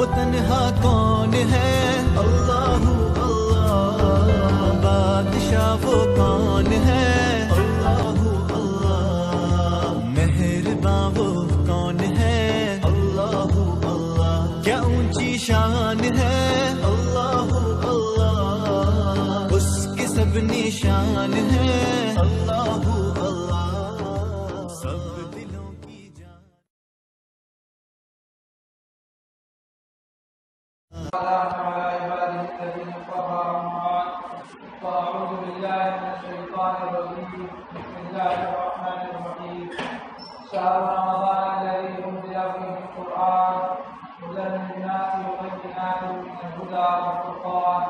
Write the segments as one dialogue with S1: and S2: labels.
S1: وہ تنہا کون ہے؟ اللہ اللہ، بادشاہ وہ کون ہے؟ اللہ اللہ، مہرباں وہ کون ہے؟ اللہ اللہ، کیا اونچی شان ہے؟ اللہ اللہ، اس کے سب نشان ہے؟ اللہ اللہ، سب دلوں کی جان۔
S2: وأعوذ بالله من الشيطان الرجيم. بسم الله الرحمن الرحيم. شهر رمضان الذي أنزل فيه القرآن هدى للناس وبينات من الهدى والفرقان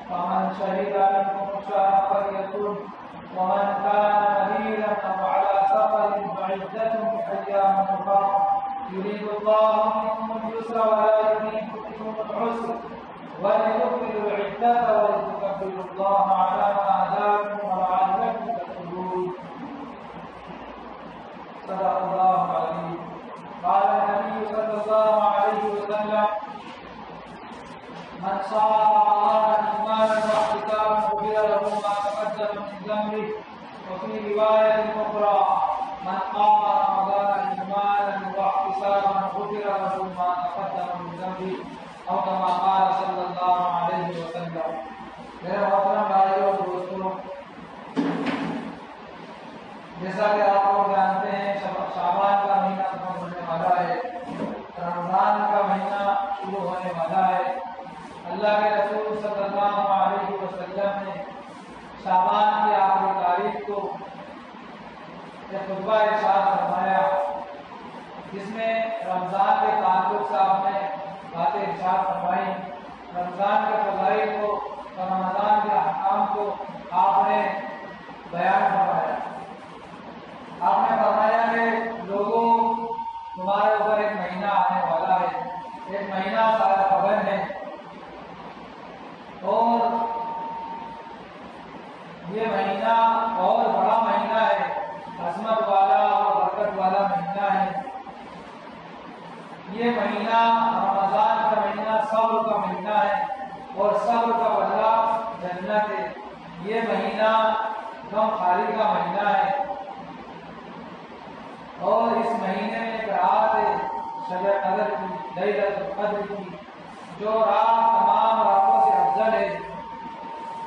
S2: فمن شهد منكم الشهر فليصم ومن كان مريضا أو على سفر فعدة من أيام أخر يريد الله بكم اليسر ولا يريد بكم العسر ولتكملوا العدة ولتكبروا الله على ما هداكم ولعلكم تشكرون. صدق الله العظيم. قال النبي صلى الله عليه وسلم: من صام رمضان إيمانا واحتسابا غفر له ما تقدم من ذنبه. وفي رواية أخرى: من قام رمضان إيمانا واحتسابا غفر له ما تقدم من ذنبه، او كما قال صلی اللہ علیہ وسلم. میرے محترم بھائیوں اور دوستوں، جیسا کہ آپ لوگ جانتے ہیں شعبان کا مہینہ ختم ہونے والا ہے، رمضان کا مہینہ شروع ہونے والا ہے. اللہ کے رسول صلی اللہ علیہ وسلم نے شعبان کی آخری تاریخ کو ایک خطبہ ارشاد فرمایا جس میں رمضان کے تعلق سے آپ نے باتیں ارشاد فرمائی. رمضان کے فضائل کو اور رمضان کے احکام کو آپ نے بیان فرمایا. آپ نے فرمایا کہ لوگوں، تمہارے اوپر ایک مہینہ آنے والا ہے، ایک مہینہ سارا خبر ہے، اور یہ مہینہ اور بڑا مہینہ ہے، عظمت والا اور برکت والا مہینہ ہے. یہ مہینہ رمضان کا مہینہ صبر کا مہینہ ہے، اور صبر کا بدلہ جنت ہے. یہ مہینہ غم خاری کا مہینہ ہے، اور اس مہینے میں ایک رات ہے شب قدر کی، لیلۃ القدر کی، جو رات تمام راتوں سے افضل ہے.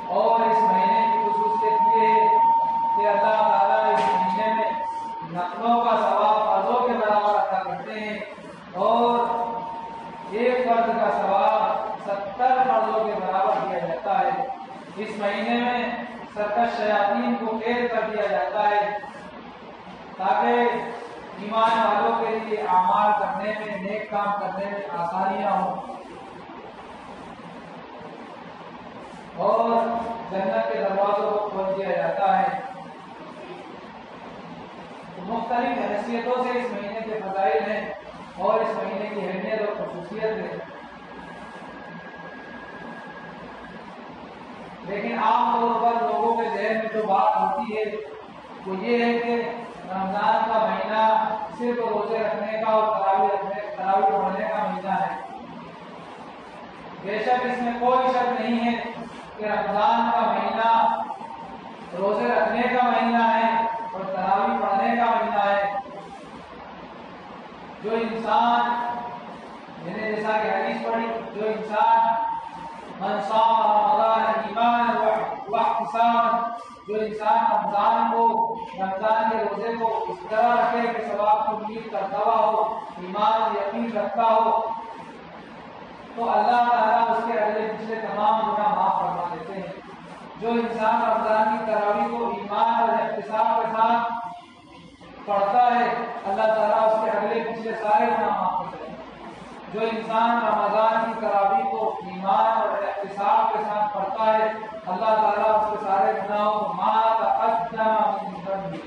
S2: اور اس مہینے کی خصوصیت یہ ہے کہ اللہ تعالیٰ اس مہینے میں نفلوں کا ثواب فرضوں کے برابر عطا کرتے ہیں، اور ایک فرض کا ثواب 70 فرضوں کے برابر دیا جاتا ہے. اس مہینے میں سرکش شیاطین کو قید کر دیا جاتا ہے تاکہ ایمان والوں کے لیے اعمال کرنے میں، نیک کام کرنے میں آسانیاں ہوں، اور جنت کے دروازوں کو کھول دیا جاتا ہے. مختلف حیثیتوں سے اس مہینے کے فضائل ہیں اور اس مہینے کی اہمیت اور خصوصیت ہے. لیکن عام طور پر لوگوں کے ذہن میں جو بات ہوتی ہے وہ یہ ہے کہ رمضان کا مہینہ صرف روزے رکھنے کا اور تراویح پڑھنے کا مہینہ ہے. بے شک اس میں کوئی شک نہیں ہے کہ رمضان کا مہینہ روزے رکھنے کا مہینہ ہے اور تراویح پڑھنے کا مہینہ ہے. جو انسان، میں نے جیسا کہ حدیث پڑھی، جو انسان من صام رمضان ایمانا واحتسابا، جو انسان رمضان کے روزے کو اس طرح رکھے کہ ثواب کی امید کرتا ہوا ہو، ایمان اور یقین رکھتا ہو، تو اللہ تعالیٰ اس کے اگلے پچھلے تمام گناہ معاف فرما دیتے ہیں. جو انسان رمضان کی تراویح کو ایمان اور احتساب کے ساتھ پڑھتا ہے، اللہ تعالیٰ اس کے اگلے پچھلے سارے گناہ معاف کرتے ہیں. جو انسان رمضان کی تراویح کو ایمان اور احتساب کے ساتھ پڑھتا ہے، اللہ تعالیٰ اس کے سارے گناہوں کو ما تقدم من ذنبہ،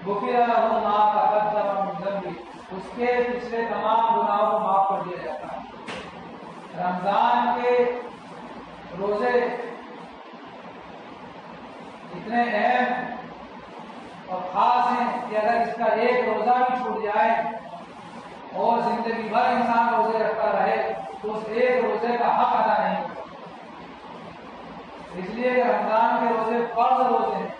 S2: غفر لہ ما تقدم من ذنبہ، اس کے پچھلے تمام گناہوں کو معاف کر دیا جاتا ہے. رمضان کے روزے اتنے اہم اور خاص ہیں کہ اگر اس کا ایک روزہ بھی چھوٹ جائے اور زندگی بھر انسان روزے رکھتا رہے تو اس ایک اس لیے کہ رمضان کے روزے فرض روزے ہیں۔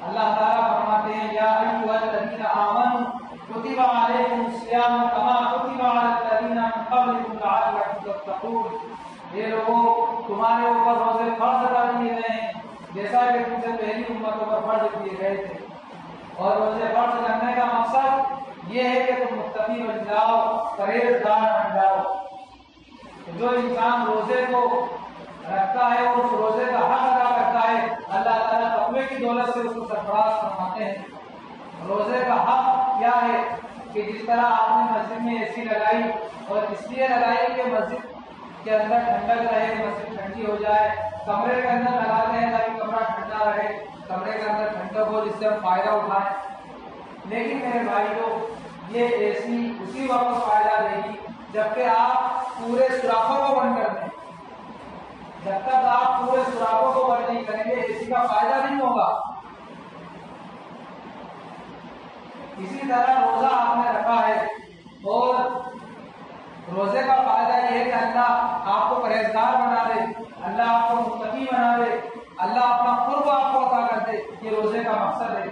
S2: اللہ تعالیٰ فرماتے ہیں یا ایھا الذین آمنوا کتب علیکم الصیام کما کتب علی الذین من قبلکم لعلکم تتقون، یہ لوگوں تمہارے اوپر روزے فرض کر دیے گئے ہیں جیسا کہ تم سے پہلی امتوں پر فرض کیے گئے تھے، اور روزے فرض کرنے کا مقصد یہ ہے کہ تم متقی بن جاؤ، پرہیزگار بن جاؤ۔ جو انسان روزے کو رکھتا ہے اور اس روزے کا حق ادا کرتا ہے، اللہ تعالیٰ تقوی کی دولت سے اس کو سرفراز فرماتے ہیں۔ روزے کا حق کیا ہے کہ جس طرح آپ نے مسجد میں اے سی لگائی، اور اس لیے لگائی کہ مسجد کے اندر ٹھنڈک رہے، مسجد ٹھنڈی ہو جائے، کمرے کے اندر لگاتے ہیں تاکہ کمرہ ٹھنڈا رہے، کمرے کے اندر ٹھنڈک ہو جس سے ہم فائدہ اٹھائیں۔ لیکن میرے بھائیوں، یہ اے سی اسی وقت فائدہ دے گی جبکہ آپ پورے سوراخوں کو بند کر دیں۔ جب تک آپ پورے سوراخوں کو بند نہیں کریں گے اے سی کا فائدہ نہیں ہوگا۔ اسی طرح روزہ آپ نے رکھا ہے، اور روزے کا فائدہ یہ ہے کہ اللہ آپ کو پرہیزگار بنا دے، اللہ آپ کو متقی بنا دے، اللہ اپنا قرب آپ کو عطا کر دے۔ یہ روزے کا مقصد ہے۔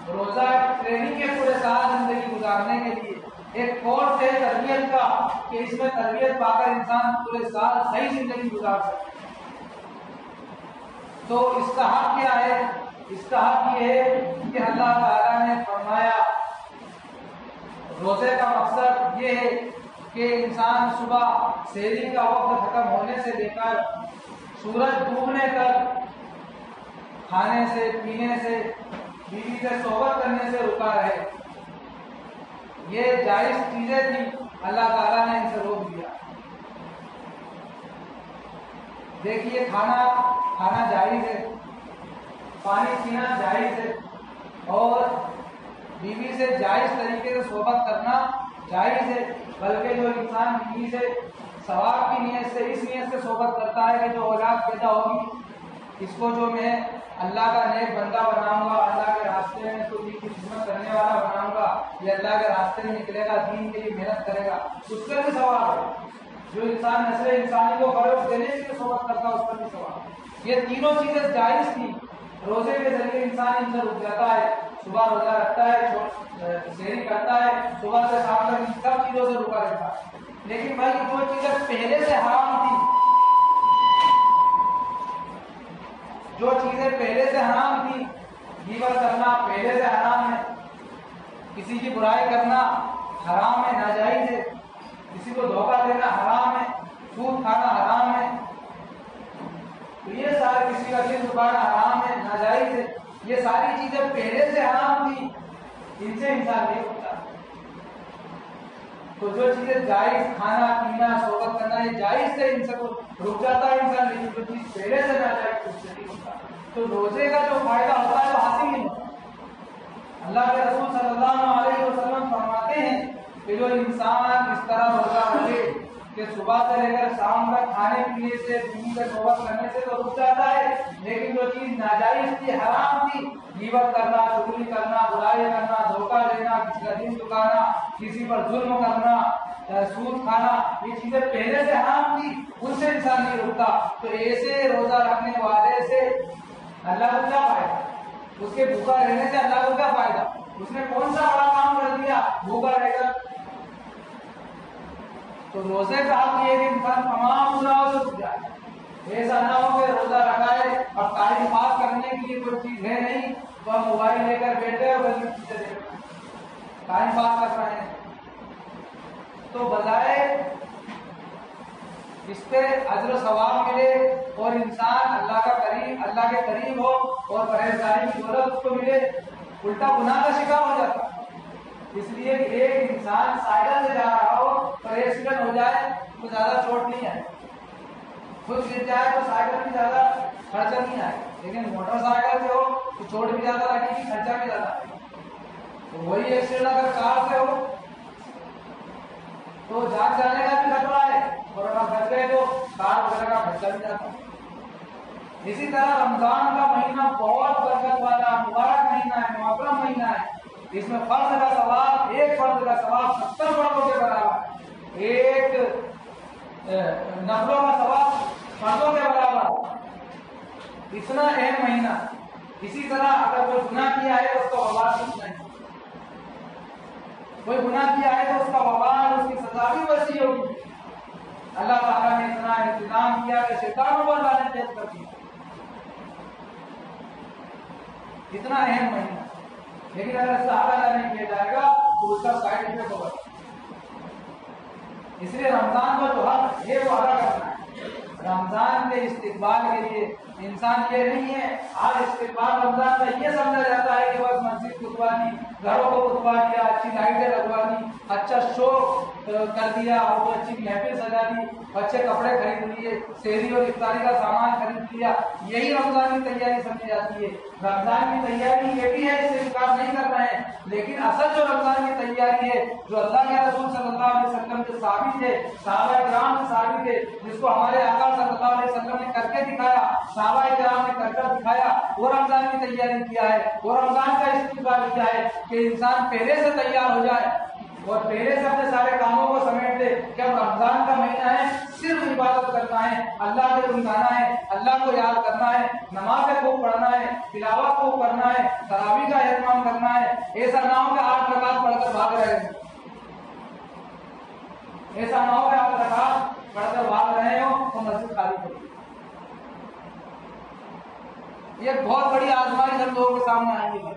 S2: روزہ ٹریننگ کے پورے سال زندگی گزارنے کے لیے ایک کورس ہے تربیت کا، کہ اس میں تربیت پا کر انسان پورے سال صحیح زندگی گزار سکے۔ تو اس کا حق کیا ہے؟ اس کا حق یہ ہے کہ اللہ تعالیٰ نے فرمایا روزے کا مقصد یہ ہے کہ انسان صبح سحری کا وقت ختم ہونے سے لے کر سورج ڈوبنے تک کھانے سے، پینے سے، بیوی سے صحبت کرنے سے رکا رہے۔ یہ جائز چیزیں تھیں، اللہ تعالیٰ نے ان سے روک دیا۔ دیکھیے کھانا جائز ہے، پانی پینا جائز ہے، اور بیوی سے جائز طریقے سے صحبت کرنا جائز ہے، بلکہ جو انسان بیوی سے ثواب کی نیت سے، اس نیت سے صحبت کرتا ہے کہ جو اولاد پیدا ہوگی اس کو جو میں اللہ کا نیک بندہ بناؤں گا، اللہ کے راستے میں اس کو دین کی خدمت کرنے والا بناؤں گا، یہ اللہ کے راستے میں نکلے گا، دین کے لیے محنت کرے گا، اس کا بھی ثواب ہے۔ جو انسان نسل انسانی کو فروغ دینے کے لیے صحبت کرتا ہے اس پر بھی ثواب۔ یہ تینوں چیزیں جائز تھی۔ روزے کے ذریعے انسان ان سے رک جاتا ہے، صبح روزہ رکھتا ہے، سحری کرتا ہے، صبح سے شام تک ان سب چیزوں سے رکا رہتا ہے۔ لیکن بھائی جو چیزیں پہلے سے حرام تھی، جو چیزیں پہلے سے حرام تھی، غیبت کرنا پہلے سے حرام ہے، کسی کی برائی کرنا حرام ہے، ناجائز ہے، کسی کو دھوکہ دینا حرام ہے، سود کھانا حرام ہے، تو یہ سارے، کسی کا دل دبانا حرام ہے، ناجائز ہے، یہ ساری چیزیں پہلے سے حرام تھی، ان سے انسان نہیں ہوتا۔ تو جو چیزیں جائز، کھانا پینا صحبت کرنا، یہ جائز سے ان سے کو رک جاتا ہے انسان، لیکن جو چیز پہلے سے ناجائز اس سے نہیں ہوتا۔ تو روزے کا جو فائدہ ہوتا ہے وہ حاصل نہیں ہوتا۔ اللہ کے رسول صلی اللہ علیہ وسلم فرماتے ہیں کہ جو انسان اس طرح روزہ رکھے کہ صبح سے لے کر شام تک کھانے پینے سے، بیوی سے صحبت کرنے سے تو رک جاتا ہے، لیکن جو چیز ناجائز تھی، حرام تھی، غیبت کرنا، چغلی کرنا، برائی کرنا، دھوکہ دینا، کسی کا دل دکھانا، کسی پر ظلم کرنا، سود کھانا، یہ چیزیں پہلے سے حرام تھی، ان سے انسان نہیں رکتا۔ تو ایسے روزہ رکھنے والے سے اللہ کو کیا فائدہ؟ اس کے بھوکا رہنے سے اللہ کو کیا فائدہ؟ اس نے کون سا بڑا کام کر دیا بھوکا رہ کر؟ تو روزے کا حق یہ ہے کہ انسان تمام گناہوں سے رک جائے۔ ایسا نہ ہو کہ روزہ رکھا ہے اور ٹائم پاس کرنے کے لیے کوئی چیز ہے نہیں تو ہم موبائل لے کر بیٹھے اور غلط چیزیں دیکھ رہے ہیں، ٹائم پاس کر رہے ہیں۔ تو بجائے اس پہ اجر و ثواب ملے اور انسان اللہ کے قریب ہو اور پرہیزگاری کی دولت اس کو ملے، الٹا گناہ کا شکار ہو جاتا۔ اس لیے کہ ایک انسان سائیکل سے جا رہا ہو تو ایکسیڈنٹ ہو جائے تو زیادہ چوٹ نہیں آئے، خود گر جائے تو سائیکل بھی زیادہ خرچہ نہیں آئے، لیکن موٹر سائیکل سے ہو تو چوٹ بھی زیادہ لگے گی، خرچہ بھی زیادہ آئے گا۔ تو وہی ایکسیڈنٹ اگر کار سے ہو تو جان جانے کا بھی خطرہ ہے، اور اگر بچ گئے تو کار وغیرہ کا خرچہ بھی جاتا ہے۔ اسی طرح رمضان کا مہینہ بہت برکت والا مبارک مہینہ ہے، محرم مہینہ ہے۔ اس میں فرض کا ثواب، ایک فرض کا ثواب 70 فرضوں کے برابر، ایک نفلوں کا ثواب فرضوں کے برابر۔ اتنا اہم مہینہ. اسی طرح اگر کوئی گناہ کیا ہے تو اس کا وبال کچھ نہیں. کوئی گناہ کیا ہے تو اس کا وبال، اس کی سزا بھی ویسی ہوگی. اللہ تعالیٰ نے اتنا انتظام کیا کہ شیطانوں کو اللہ نے تیز کر دیا. اتنا اہم مہینہ، لیکن اگر صحابہ ادا نہیں کیا جائے گا تو اس کا سائڈ افیکٹ ہوگا. اس لیے رمضان کو جو حق ہے وہ ادا کرنا ہے. رمضان کے استقبال کے لیے انسان یہ نہیں ہے آج استقبال رمضان کا یہ سمجھا جاتا ہے کہ بس مسجد کھدوا دی، گھروں کو کھدوا دیا، اچھی لائٹیں لگوا دی، اچھا شو کر دیا اور وہ اچھی محفل سجا دی، اچھے کپڑے خرید لیے، سحری اور افطاری کا سامان خرید لیا، یہی رمضان کی تیاری سمجھی جاتی ہے. رمضان کی تیاری یہ بھی ہے، اس سے انکار نہیں کر رہے ہیں، لیکن اصل جو رمضان کی تیاری ہے جو اللہ کے رسول صلی اللہ علیہ وسلم کے ثابت ہے، صحابہ کرام سے ثابت ہے، جس کو ہمارے آقا صلی اللہ علیہ وسلم نے کر کے دکھایا، صحابہ کرام نے کر دکھایا، وہ رمضان کی تیاری کیا ہے. وہ رمضان کا استقبال کیا ہے کہ انسان پہلے سے تیار ہو جائے اور پہلے سے اپنے سارے کاموں کو سمیٹ دے کہ اب رمضان کا مہینہ ہے، صرف عبادت کرنا ہے، اللہ کے گنگانا ہے، اللہ کو یاد کرنا ہے، نمازیں خوب پڑھنا ہے، تلاوت خوب کرنا ہے، تراویح کا اہتمام کرنا ہے. ایسا نہ ہو کہ 8 رکعت پڑھ کر بھاگ رہے ہیں، ایسا نہ ہو کہ 8 رکعت پڑھ کر بھاگ رہے ہو تو مسجد خالی کرو. یہ بہت بڑی آزمائش ہم لوگوں کے سامنے آئے گی.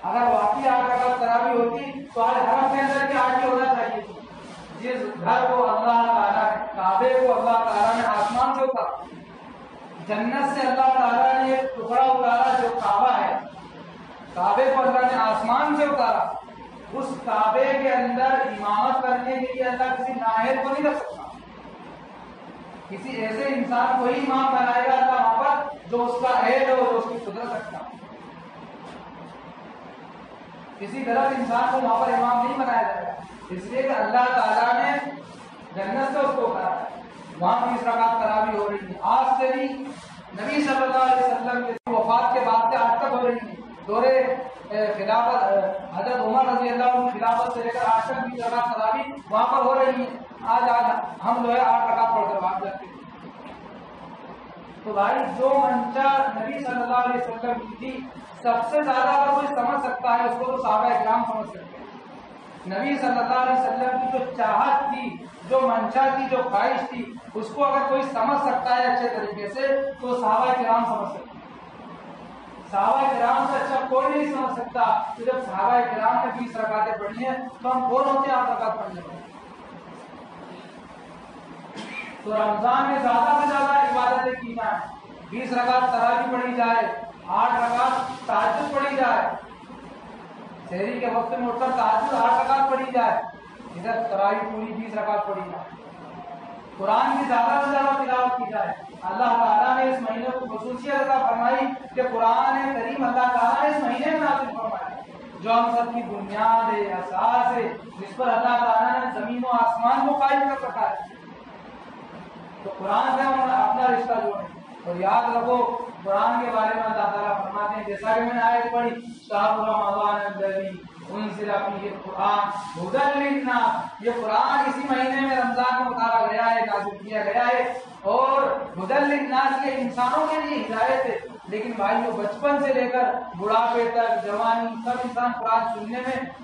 S2: اگر واقعی 8 رکعت تراویح ہوتی تو آج حرم کے اندر بھی 8 ہی ہونا چاہیے. جس گھر کو اللہ تعالیٰ نے، کعبے کو اللہ تعالیٰ نے آسمان سے اتارا، جنت سے اللہ تعالیٰ نے ایک ٹکڑا اتارا جو کعبہ ہے، کعبے کو اللہ نے آسمان سے اتارا. اس کعبے کے اندر امامت کرنے کے لیے اللہ کسی نااہل کو نہیں رکھ سکتا. کسی ایسے انسان کو ہی امام بنائے گا اللہ وہاں پر جو اس کا اہل ہو، جو اس کی قدرت رکھتا. کسی غلط انسان کو وہاں پر امام نہیں بنایا جائے گا، اس لیے کہ اللہ تعالیٰ نے جنت سے اس کو اتارا ہے. وہاں 20 رکعت تراویح ہو رہی ہے. آج سے بھی نبی صلی اللہ علیہ وسلم کی وفات کے بعد سے آج تک ہو رہی ہے. دورے خلافت حضرت عمر رضی اللہ عنہ خلافت سے لے کر آج تک 20 رکعت تراویح وہاں پر ہو رہی ہے. آج ہم جو ہے 8 رکعت پڑھ کر بھاگ جاتے ہیں. تو بھائی جو منشا نبی صلی اللہ علیہ وسلم کی تھی، سب سے زیادہ اگر کوئی سمجھ سکتا ہے اس کو تو صحابہ کرام سمجھ سکتے ہیں. نبی صلی اللہ علیہ وسلم کی جو چاہت تھی، جو منشا تھی، جو خواہش تھی، اس کو اگر کوئی سمجھ سکتا ہے اچھے طریقے سے تو صحابہ کرام سمجھ سکتے ہیں. صحابہ کرام سے اچھا کوئی نہیں سمجھ سکتا کہ جب صحابہ کرام نے 20 رکعتیں پڑھی ہیں تو ہم کون ہوتے ہیں 8 رکعت پڑھنے والے. تو رمضان میں زیادہ سے زیادہ عبادتیں کی جائیں. 20 رکعت تراویح پڑھی جائے، 8 رکعت تہجد پڑھی جائے، سحری کے وقت میں اٹھ کر تہجد 8 رکعت پڑھی جائے، ادھر تراویح پوری 20 رکعت پڑھی جائے. قرآن کی زیادہ سے زیادہ تلاوت کی جائے. اللہ تعالیٰ نے اس مہینے کو خصوصیت عطا فرمائی کہ قرآن کریم اللہ تعالیٰ نے اس مہینے میں نازل فرمایا جو ہم سب کی بنیاد ہے، اساس ہے، جس پر اللہ تعالیٰ نے زمین و آسمان کو قائم کر رکھا ہے. تو قرآن سے ہم اپنا رشتہ جوڑیں. اور یاد رکھو قرآن کے بارے میں اللہ تعالیٰ فرماتے ہیں، جیسا کہ میں نے آیت پڑھی، شہر رمضان الذی انزل فیہ القرآن ھدی للناس، یہ قرآن اسی مہینے میں رمضان میں اتارا گیا ہے، نازل کیا گیا ہے، اور ھدی للناس یہ انسانوں کے لیے ہدایت ہے. لیکن بھائیو بچپن سے لے کر بڑھاپے تک، جوانی، سب انسان قرآن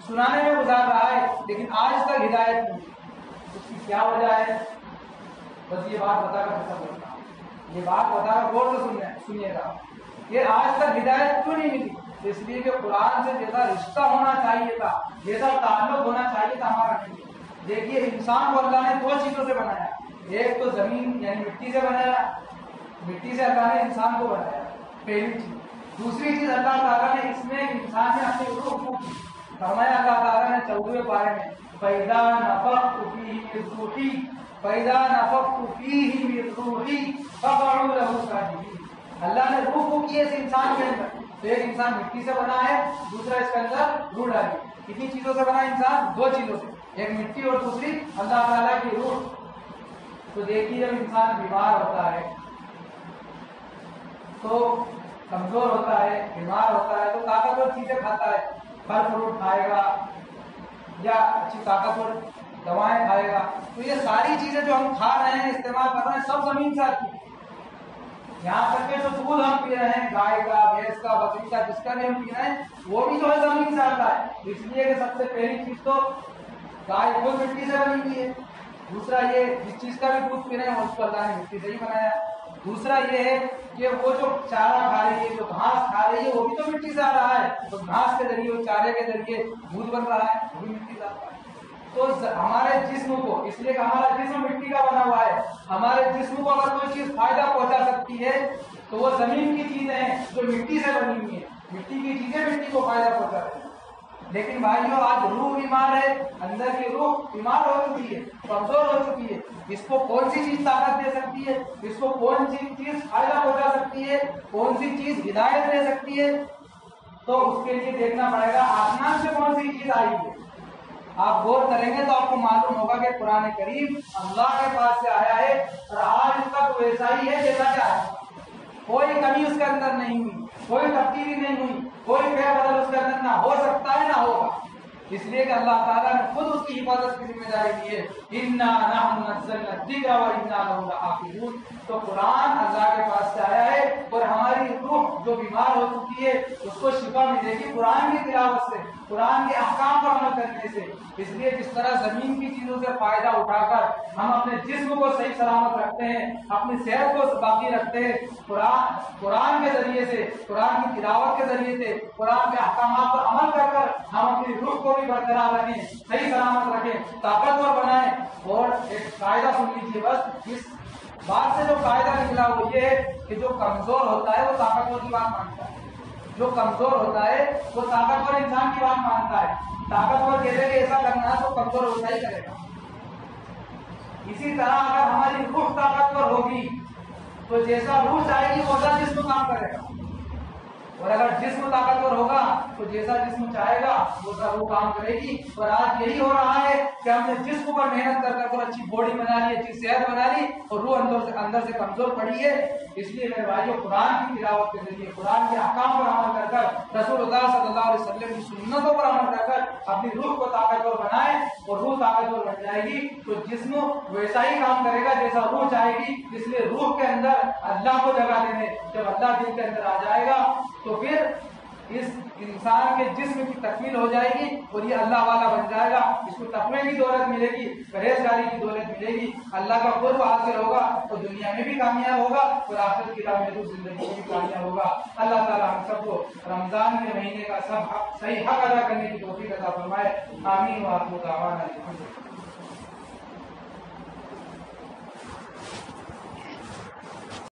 S2: سنانے میں گزار رہا ہے، لیکن آج تک ہدایت نہیں. اس کی کیا وجہ ہے؟ بس یہ بات بتا کر ختم کرتا ہوں. یہ بات بتا کر غور سے سنیے گا. یہ آج تک ہدایت کیوں نہیں ملی؟ اس لیے کہ قرآن سے جیسا رشتہ ہونا چاہیے تھا، جیسا تعلق ہونا چاہیے تھا، ہمارا نہیں. دیکھیے انسان کو اللہ نے 2 چیزوں سے بنایا. ایک تو زمین یعنی مٹی سے بنایا، مٹی سے اللہ نے انسان کو بنایا، پہلی چیز. دوسری چیز اللہ تعالیٰ نے اس میں انسان نے اپنی روح کو فرمایا. اللہ تعالیٰ نے 14ویں پارے میں فَإِذَا نَفَخْتُ فِيهِ مِن رُّوحِي فَإِذَا نَفَخْتُ فِيهِ مِن رُّوحِي فَقَعُوا لَهُ سَاجِدِينَ. اللہ نے روح کو کی اس انسان کے اندر. تو ایک انسان مٹی سے بنا ہے، دوسرا اس کے اندر روح ڈالی. کتنی چیزوں سے بنا انسان؟ 2 چیزوں سے، ایک مٹی اور دوسری اللہ تعالیٰ کی روح. تو دیکھیے جب انسان بیمار ہوتا ہے تو کمزور ہوتا ہے، بیمار ہوتا ہے تو طاقتور چیزیں کھاتا ہے، پھل فروٹ کھائے گا یا اچھی طاقتور دوائیں کھائے گا. تو یہ ساری چیزیں جو ہم کھا رہے ہیں، استعمال کر رہے ہیں، سب زمین سے آتی ہے. یہاں تک کہ جو دودھ ہم پی رہے ہیں گائے کا، بھینس کا، بکری کا، جس کا بھی ہم پی رہے ہیں وہ بھی جو ہے زمین سے آتا ہے، اس لیے کہ سب سے پہلی چیز تو گائے خود مٹی سے بنی ہوئی ہے، دوسرا یہ جس چیز کا بھی دودھ پی رہے ہیں اس کو اللہ نے مٹی سے ہی بنایا، دوسرا یہ ہے کہ وہ جو چارہ کھا رہی ہے، جو گھاس کھا رہی ہے وہ بھی تو مٹی سے آ رہا ہے، تو گھاس کے ذریعے، چارے کے ذریعے دودھ بن رہا ہے، وہ بھی مٹی سے آتا ہے۔ تو ہمارے جسم کو، اس لیے کہ ہمارا جسم مٹی کا بنا ہوا ہے، ہمارے جسم کو اگر کوئی چیز فائدہ پہنچا سکتی ہے تو وہ زمین کی چیزیں ہیں جو مٹی سے بنی ہوئی ہیں، مٹی کی چیزیں مٹی کو فائدہ پہنچاتی ہیں۔ لیکن بھائیوں آج روح بیمار ہے، اندر کی روح بیمار ہو چکی ہے، کمزور ہو چکی ہے، اس کو کون سی چیز طاقت دے سکتی ہے، اس کو کون سی چیز فائدہ پہنچا سکتی ہے، کون سی چیز ہدایت دے سکتی ہے، تو اس کے لیے دیکھنا پڑے گا آسمان سے کون سی چیز آئی ہے۔ آپ غور کریں گے تو آپ کو معلوم ہوگا کہ قرآن کریم اللہ کے پاس سے آیا ہے اور آج تک ویسا ہی ہے جیسا کہ آیا، کوئی کمی اس کے اندر نہیں ہوئی، کوئی تبدیلی نہیں ہوئی، کوئی فیر بدل اس کے اندر نہ ہو سکتا ہے نہ ہوگا، اس لیے کہ اللہ تعالیٰ نے خود اس کی حفاظت کی ذمہ داری دی ہے، اِنَّا نَحْنُ نَزَّلْنَا الذِّكْرَ وَإِنَّا لَهُ لَحَافِظُونَ۔ تو قرآن اللہ کے پاس سے آیا ہے اور ہماری روح جو بیمار ہو چکی ہے اس کو شفا ملے گی قرآن کی تلاوت سے، قرآن کے احکام پر عمل کرنے سے۔ اس لیے جس طرح زمین کی چیزوں سے فائدہ اٹھا کر ہم اپنے جسم کو صحیح سلامت رکھتے ہیں، اپنی صحت کو باقی رکھتے ہیں، قرآن کے ذریعے سے، قرآن کی تلاوت کے ذریعے سے، قرآن کے احکامات پر عمل کر ہم اپنی روح کو بھی برقرار رکھیں، صحیح سلامت رکھیں، طاقتور بنائیں۔ اور ایک قاعدہ سن لیجیے بس، اس بات سے جو قاعدہ نکلا وہ یہ ہے کہ جو کمزور ہوتا ہے وہ طاقتور کی بات مانتا ہے، جو کمزور ہوتا ہے وہ طاقتور انسان کی بات مانتا ہے، طاقتور کہتے کہ ایسا کرنا ہے تو کمزور ہوتا ہی کرے گا۔ اسی طرح اگر ہماری روح طاقتور ہوگی تو جیسا روح چاہے گی ویسا جسم کام کرے گا، اور اگر جسم طاقتور ہوگا تو جیسا جسم چاہے گا ویسا روح کام کرے گی۔ اور آج یہی ہو رہا ہے کہ ہم نے جسم پر محنت کر کر اچھی باڈی بنا لی، اچھی صحت بنا لی، اور روح اندر سے کمزور پڑی ہے۔ اس لیے میرے بھائیوں قرآن کی تلاوت کے ذریعے، قرآن کے احکام پر عمل کر کر، رسول اللہ صلی اللہ علیہ وسلم کی سنتوں پر عمل کر کر اپنی روح کو طاقتور بنائیں، اور روح طاقتور بن جائے گی تو جسم ویسا ہی کام کرے گا جیسا روح چاہے گی۔ اس لیے روح کے اندر اللہ کو جگہ دینے، جب اللہ دل کے اندر آ جائے گا تو پھر اس انسان کے جسم کی تکمیل ہو جائے گی اور یہ اللہ والا بن جائے گا، اس کو تقوی کی دولت ملے گی، پرہیزگاری کی دولت ملے گی، اللہ کا قرب حاصل ہوگا تو دنیا میں بھی کامیاب ہوگا اور آخرت کی راہ میں زندگی میں بھی کامیاب ہوگا۔ اللہ تعالیٰ ہم سب کو رمضان کے مہینے کا سب حق صحیح حق ادا کرنے کی توفیق عطا فرمائے، آمین۔ وآخر دعوانا الحمدللہ۔